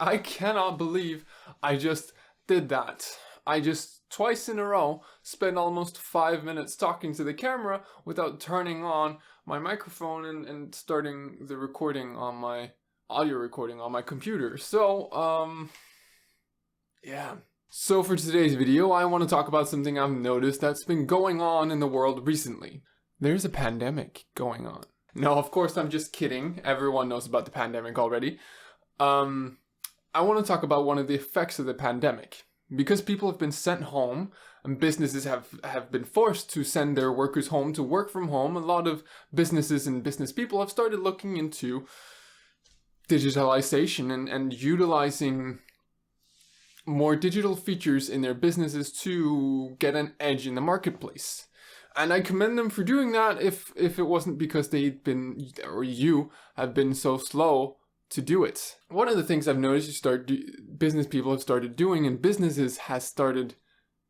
I cannot believe I just did that. I just twice in a row spent almost 5 minutes talking to the camera without turning on my microphone and starting the recording on my audio recording on my computer. Yeah. So for today's video, I want to talk about something I've noticed that's been going on in the world recently. There's a pandemic going on. No, of course, I'm just kidding. Everyone knows about the pandemic already. I want to talk about one of the effects of the pandemic. Because people have been sent home and businesses have been forced to send their workers home to work from home, a lot of businesses and business people have started looking into digitalization and utilizing more digital features in their businesses to get an edge in the marketplace. And I commend them for doing that if it wasn't because you have been so slow to do it. One of the things I've noticed business people have started doing and businesses has started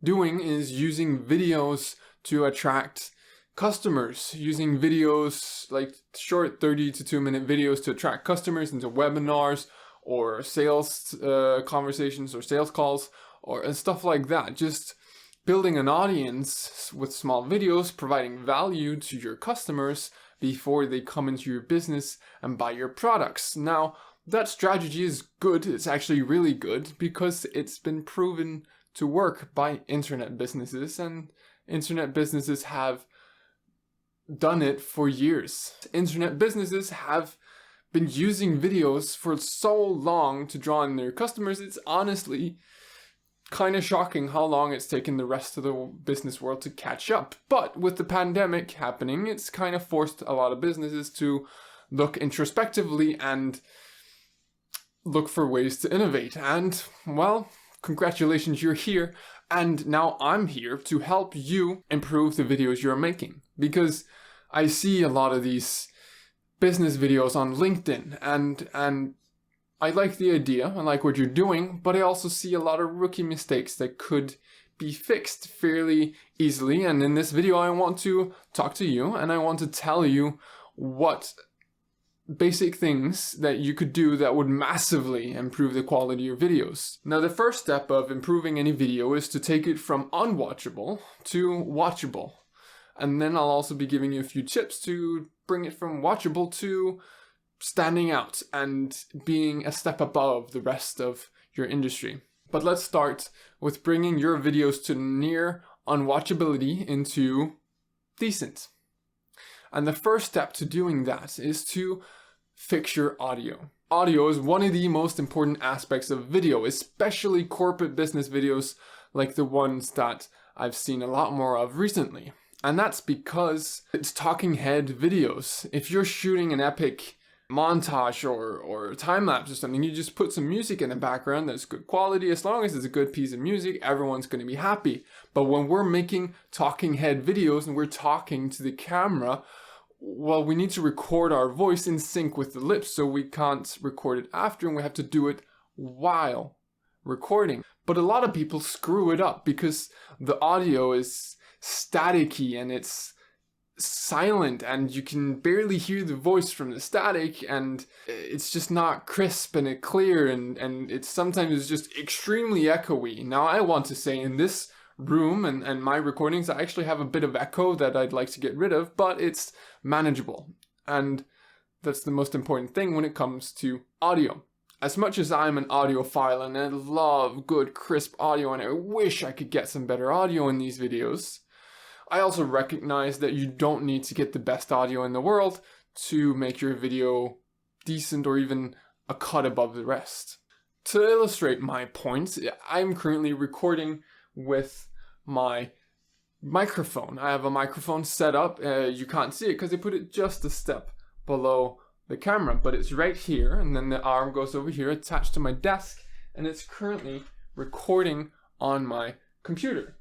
doing is using videos to attract customers, using videos like short 30 to 2 minute videos to attract customers into webinars or sales conversations or sales calls or stuff like that. Just building an audience with small videos, providing value to your customers before they come into your business and buy your products. Now, that strategy is good. It's actually really good because it's been proven to work by internet businesses, and internet businesses have done it for years. Internet businesses have been using videos for so long to draw in their customers. It's honestly kind of shocking how long it's taken the rest of the business world to catch up. But with the pandemic happening, it's kind of forced a lot of businesses to look introspectively and look for ways to innovate. And, well, congratulations, you're here. And now I'm here to help you improve the videos you're making. Because I see a lot of these business videos on LinkedIn and I like the idea, I like what you're doing, but I also see a lot of rookie mistakes that could be fixed fairly easily. And in this video, I want to talk to you and I want to tell you what basic things that you could do that would massively improve the quality of your videos. Now, the first step of improving any video is to take it from unwatchable to watchable. And then I'll also be giving you a few tips to bring it from watchable to standing out and being a step above the rest of your industry. But let's start with bringing your videos to near unwatchability into decent. And the first step to doing that is to fix your audio. Audio is one of the most important aspects of video, especially corporate business videos like the ones that I've seen a lot more of recently. And that's because it's talking head videos. If you're shooting an epic montage or time lapse or something, you just put some music in the background that's good quality. As long as it's a good piece of music, everyone's going to be happy. But when we're making talking head videos and we're talking to the camera, well, we need to record our voice in sync with the lips, so we can't record it after and we have to do it while recording. But a lot of people screw it up because the audio is staticky and it's silent and you can barely hear the voice from the static, and it's just not crisp and clear, and it's sometimes just extremely echoey. Now, I want to say in this room and my recordings, I actually have a bit of echo that I'd like to get rid of, but it's manageable. And that's the most important thing when it comes to audio. As much as I'm an audiophile and I love good crisp audio and I wish I could get some better audio in these videos, I also recognize that you don't need to get the best audio in the world to make your video decent or even a cut above the rest. To illustrate my point, I'm currently recording with my microphone. I have a microphone set up. You can't see it because I put it just a step below the camera, but it's right here, and then the arm goes over here attached to my desk, and it's currently recording on my computer.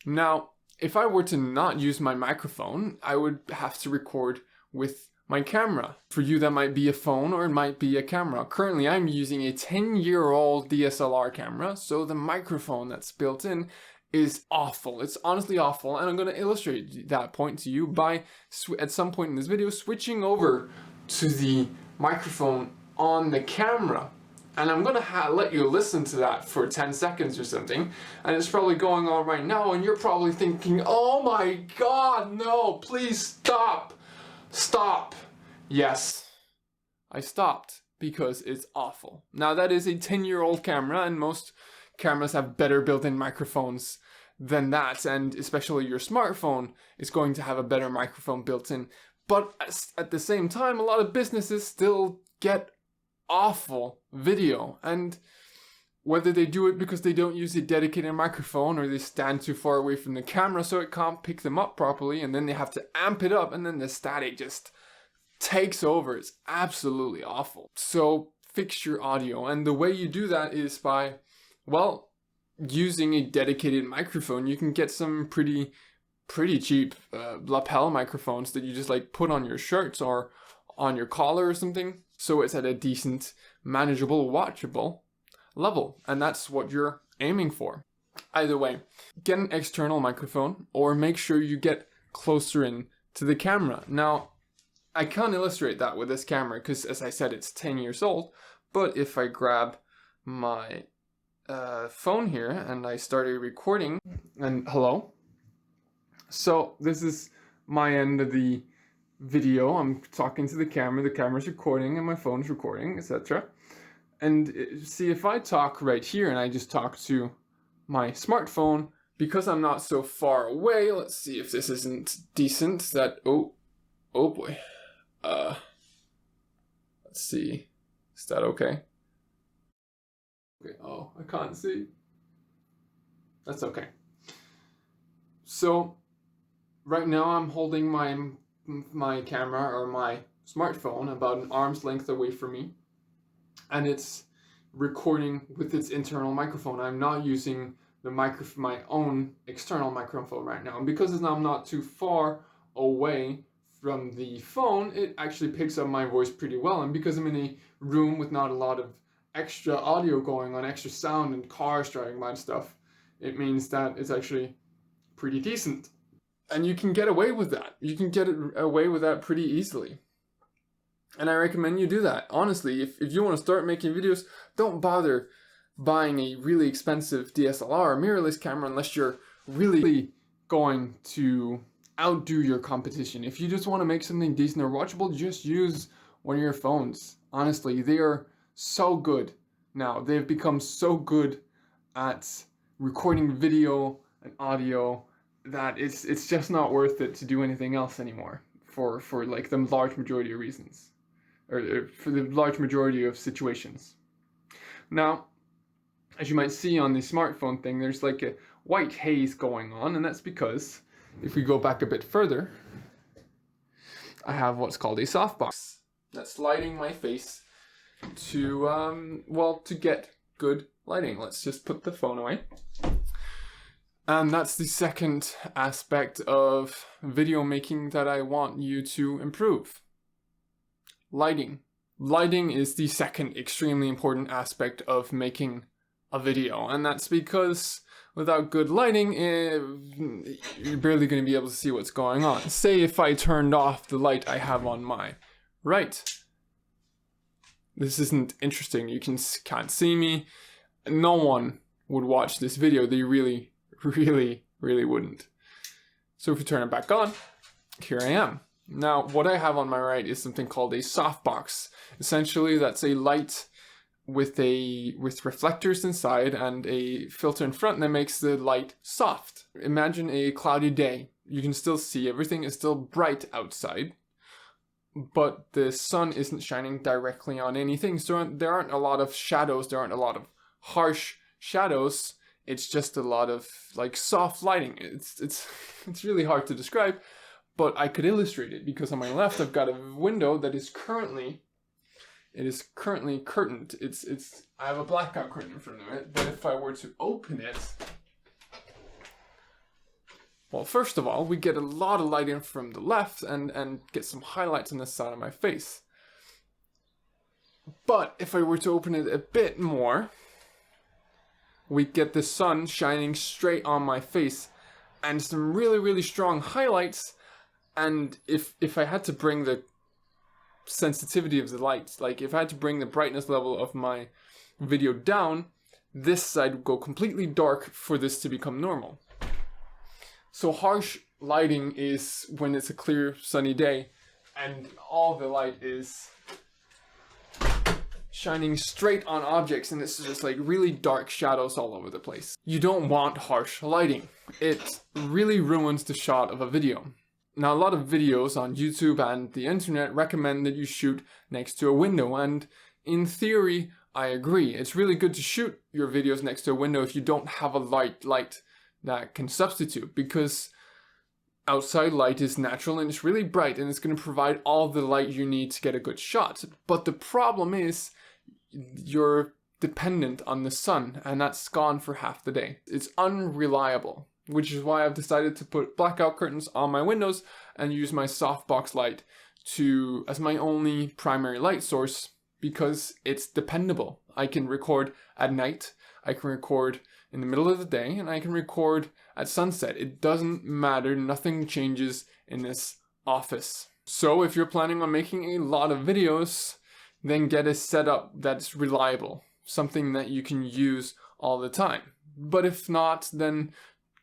Now, if I were to not use my microphone, I would have to record with my camera. For you, that might be a phone or it might be a camera. Currently, I'm using a 10-year-old DSLR camera, so the microphone that's built in is awful. It's honestly awful, and I'm going to illustrate that point to you by, at some point in this video, switching over to the microphone on the camera. And I'm gonna let you listen to that for 10 seconds or something, and it's probably going on right now, and you're probably thinking, oh my god, no, please stop, stop. Yes, I stopped because it's awful. Now that is a 10-year-old camera, and most cameras have better built-in microphones than that, and especially your smartphone is going to have a better microphone built in. But at the same time, a lot of businesses still get awful video, and whether they do it because they don't use a dedicated microphone or they stand too far away from the camera so it can't pick them up properly, and then they have to amp it up, and then the static just takes over. It's absolutely awful. So fix your audio, and the way you do that is by, well, using a dedicated microphone. You can get some pretty cheap lapel microphones that you just like put on your shirts or on your collar or something, so it's at a decent, manageable, watchable level, and that's what you're aiming for. Either way, get an external microphone or make sure you get closer in to the camera. Now, I can't illustrate that with this camera because, as I said, it's 10 years old, but if I grab my phone here and I started recording, and hello, so this is my end of the video. I'm talking to the camera's recording, and my phone's recording, etc. And see, if I talk right here and I just talk to my smartphone, because I'm not so far away, let's see if this isn't decent, that, oh boy. Let's see, is that okay? Okay, oh, I can't see. That's okay. So, right now I'm holding my camera or my smartphone about an arm's length away from me, and it's recording with its internal microphone. I'm not using my own external microphone right now, and because I'm not too far away from the phone, it actually picks up my voice pretty well. And because I'm in a room with not a lot of extra audio going on, extra sound and cars driving by and stuff, it means that it's actually pretty decent. And you can get away with that. You can get away with that pretty easily. And I recommend you do that. Honestly, if you want to start making videos, don't bother buying a really expensive DSLR or mirrorless camera unless you're really going to outdo your competition. If you just want to make something decent or watchable, just use one of your phones. Honestly, they are so good now. They've become so good at recording video and audio that it's just not worth it to do anything else anymore for like the large majority of reasons, or for the large majority of situations. Now, as you might see on the smartphone thing, there's like a white haze going on, and that's because if we go back a bit further, I have what's called a softbox that's lighting my face to to get good lighting. Let's just put the phone away. And that's the second aspect of video making that I want you to improve. Lighting. Lighting is the second extremely important aspect of making a video, and that's because without good lighting, you're barely going to be able to see what's going on. Say if I turned off the light I have on my right. This isn't interesting. You can't see me. No one would watch this video. They really wouldn't. So if we turn it back on, here I am. Now, what I have on my right is something called a softbox. Essentially, that's a light with reflectors inside and a filter in front that makes the light soft. Imagine a cloudy day. You can still see everything is still bright outside, but the sun isn't shining directly on anything. So there aren't a lot of shadows. There aren't a lot of harsh shadows. It's just a lot of like soft lighting. It's really hard to describe, but I could illustrate it because on my left I've got a window that is currently curtained. I have a blackout curtain in front of it, but if I were to open it, well, first of all, we get a lot of light in from the left and get some highlights on the side of my face. But if I were to open it a bit more, we get the sun shining straight on my face and some really strong highlights. And if I had to bring the sensitivity of the light, like if I had to bring the brightness level of my video down, this side would go completely dark for this to become normal. So harsh lighting is when it's a clear sunny day and all the light is shining straight on objects and it's just like really dark shadows all over the place. You don't want harsh lighting. It really ruins the shot of a video. Now, a lot of videos on YouTube and the internet recommend that you shoot next to a window, and in theory, I agree. It's really good to shoot your videos next to a window if you don't have a light that can substitute, because outside light is natural and it's really bright and it's going to provide all the light you need to get a good shot. But the problem is you're dependent on the sun, and that's gone for half the day. It's unreliable, which is why I've decided to put blackout curtains on my windows and use my softbox light as my only primary light source, because it's dependable. I can record at night, I can record in the middle of the day, and I can record at sunset. It doesn't matter, nothing changes in this office. So if you're planning on making a lot of videos, then get a setup that's reliable, something that you can use all the time. But if not, then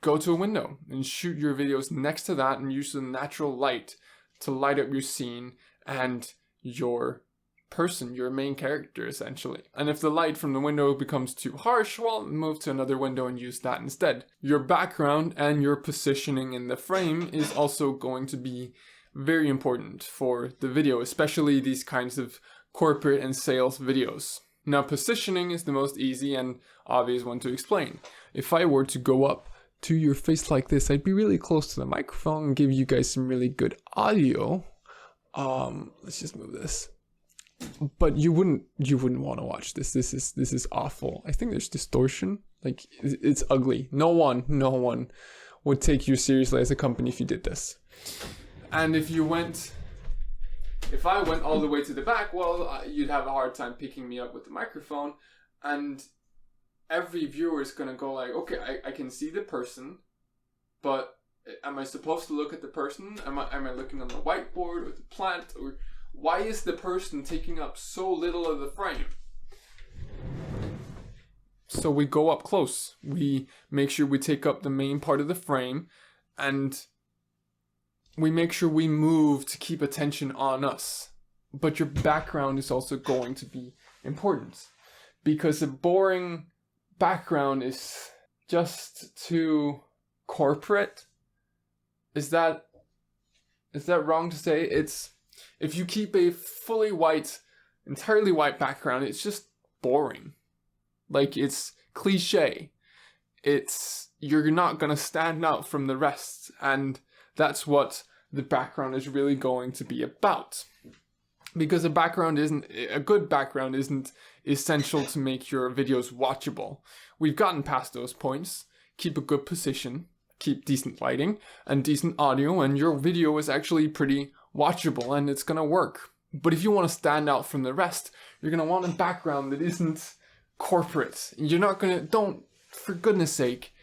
go to a window and shoot your videos next to that and use the natural light to light up your scene and your person, your main character, essentially. And if the light from the window becomes too harsh, well, move to another window and use that instead. Your background and your positioning in the frame is also going to be very important for the video, especially these kinds of corporate and sales videos. Now, positioning is the most easy and obvious one to explain. If I were to go up to your face like this, I'd be really close to the microphone and give you guys some really good audio. Let's just move this. But you wouldn't want to watch this. This is awful. I think there's distortion. Like, it's ugly. No one would take you seriously as a company if you did this. And if I went all the way to the back, well, you'd have a hard time picking me up with the microphone, and every viewer is gonna go like, okay, I can see the person, but am I supposed to look at the person? Am I looking on the whiteboard or the plant? Or why is the person taking up so little of the frame? So we go up close. We make sure we take up the main part of the frame, and we make sure we move to keep attention on us. But your background is also going to be important, because a boring background is just too corporate. Is that wrong to say? If you keep a fully white, entirely white background, it's just boring. Like, it's cliche. You're not gonna stand out from the rest, and that's what the background is really going to be about. Because a good background isn't essential to make your videos watchable. We've gotten past those points. Keep a good position, keep decent lighting and decent audio, and your video is actually pretty watchable and it's gonna work. But if you want to stand out from the rest, you're gonna want a background that isn't corporate. For goodness sake,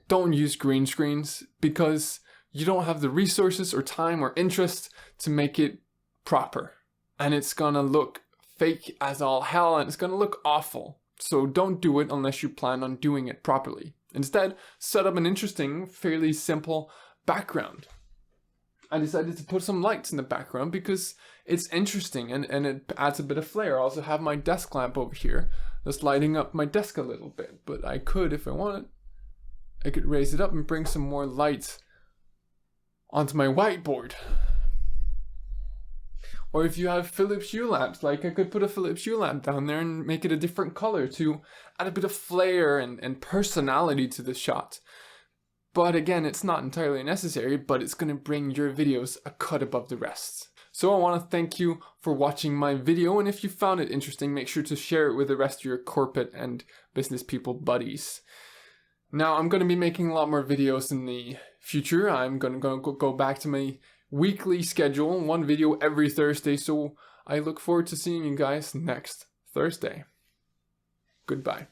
don't use green screens, because you don't have the resources or time or interest to make it proper. And it's gonna look fake as all hell, and it's gonna look awful. So don't do it unless you plan on doing it properly. Instead, set up an interesting, fairly simple background. I decided to put some lights in the background because it's interesting and it adds a bit of flair. I also have my desk lamp over here that's lighting up my desk a little bit. But I could, if I wanted, I could raise it up and bring some more light onto my whiteboard. Or if you have Philips Hue lamps, like I could put a Philips Hue lamp down there and make it a different color to add a bit of flair and personality to the shot. But again, it's not entirely necessary, but it's going to bring your videos a cut above the rest. So I want to thank you for watching my video, and if you found it interesting, make sure to share it with the rest of your corporate and business people buddies. Now, I'm going to be making a lot more videos in the future. I'm going to go back to my weekly schedule, one video every Thursday, so I look forward to seeing you guys next Thursday. Goodbye.